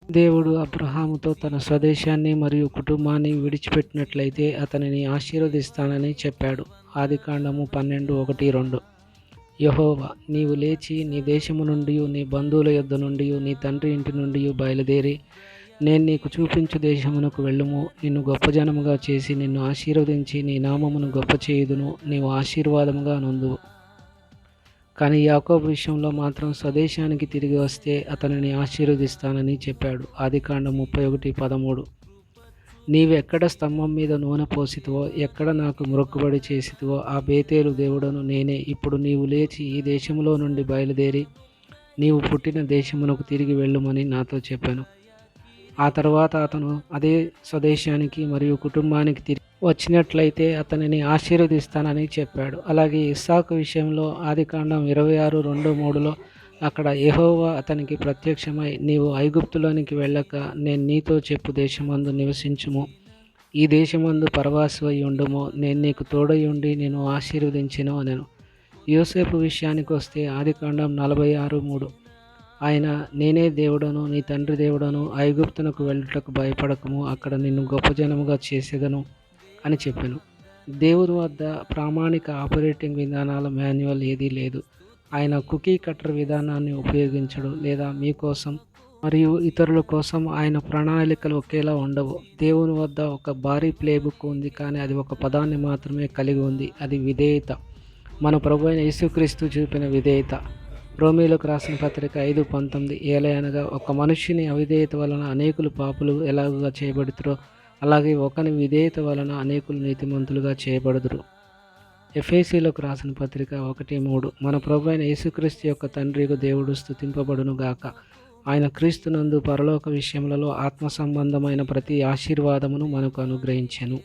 దేవుడు అబ్రహాముతో తన స్వదేశాన్ని మరియు కుటుంబాన్ని విడిచిపెట్టినట్లయితే అతనిని ఆశీర్వదిస్తానని చెప్పాడు. ఆదికాండము 12:1-2. యెహోవా, నీవు లేచి నీ దేశము నుండి, నీ బంధువుల యొద్ద నుండి, నీ తండ్రి ఇంటి నుండి బయలుదేరి నేను నీకు చూపించు దేశమునకు వెళ్ళుము. నిన్ను గొప్ప జనముగా చేసి నిన్ను ఆశీర్వదించి నీ నామమును గొప్ప చేయుదును. నీవు ఆశీర్వాదముగా నొందువు. కానీ యాకోబు విషయంలో మాత్రం స్వదేశానికి తిరిగి వస్తే అతనిని ఆశీర్వదిస్తానని చెప్పాడు. ఆదికాండం 31:13. నీవెక్కడ స్తంభం మీద నూనె పోసితివో, ఎక్కడ నాకు మొక్కుబడి చేసితివో ఆ బేతేలు దేవుడను నేనే. ఇప్పుడు నీవు లేచి ఈ దేశములో నుండి బయలుదేరి నీవు పుట్టిన దేశమునకు తిరిగి వెళ్ళుమని నాతో చెప్పాను. ఆ తర్వాత అతను అదే స్వదేశానికి మరియు కుటుంబానికి తిరిగి వచ్చినట్లయితే అతనిని ఆశీర్వదిస్తానని చెప్పాడు. అలాగే ఇస్సాకు విషయంలో ఆదికాండం 26:2-3లో అక్కడ యెహోవా అతనికి ప్రత్యక్షమై, నీవు ఐగుప్తులోనికి వెళ్ళక నేను నీతో చెప్పు దేశమందు నివసించుము. ఈ దేశమందు పరవాసివై ఉండుము. నేను నీకు తోడై ఉండి నేను ఆశీర్వదించెను అనెను. యోసేపు విషయానికి వస్తే ఆదికాండం 46:3 ఆయన, నేనే దేవుడను, నీ తండ్రి దేవుడను. ఐగుప్తునకు వెళ్ళుటకు భయపడకము, అక్కడ నిన్ను గొప్ప జనముగా చేసేదను అని చెప్పాను. దేవుని వద్ద ప్రామాణిక ఆపరేటింగ్ విధానాల మాన్యువల్ ఏదీ లేదు. ఆయన కుకీ కటర్ విధానాన్ని ఉపయోగించడు, లేదా మీకోసం మరియు ఇతరుల కోసం ఆయన ప్రణాళికలు ఒకేలా ఉండవు. దేవుని వద్ద ఒక భారీ ప్లేబుక్ ఉంది, కానీ అది ఒక పదాన్ని మాత్రమే కలిగి ఉంది. అది విధేయత. మన ప్రభువైన యేసుక్రీస్తు చూపిన విధేయత. రోమీయులకు రాసిన పత్రిక 5:19. ఏలయనగా ఒక మనుష్యుని అవిధేయత వలన అనేకులు పాపులు ఎలాగుగా చేయబడుతురో, అలాగే ఒకని విధేయత వలన అనేకులు నీతిమంతులుగా చేయబడుదురు. ఎఫెసీయులకు రాసిన పత్రిక 1:3. మన ప్రభువైన యేసుక్రీస్తు యొక్క తండ్రియగు దేవుడు స్తుతింపబడును గాక. ఆయన క్రీస్తునందు పరలోక విషయములలో ఆత్మ సంబంధమైన ప్రతి ఆశీర్వాదమును మనకు అనుగ్రహించెను.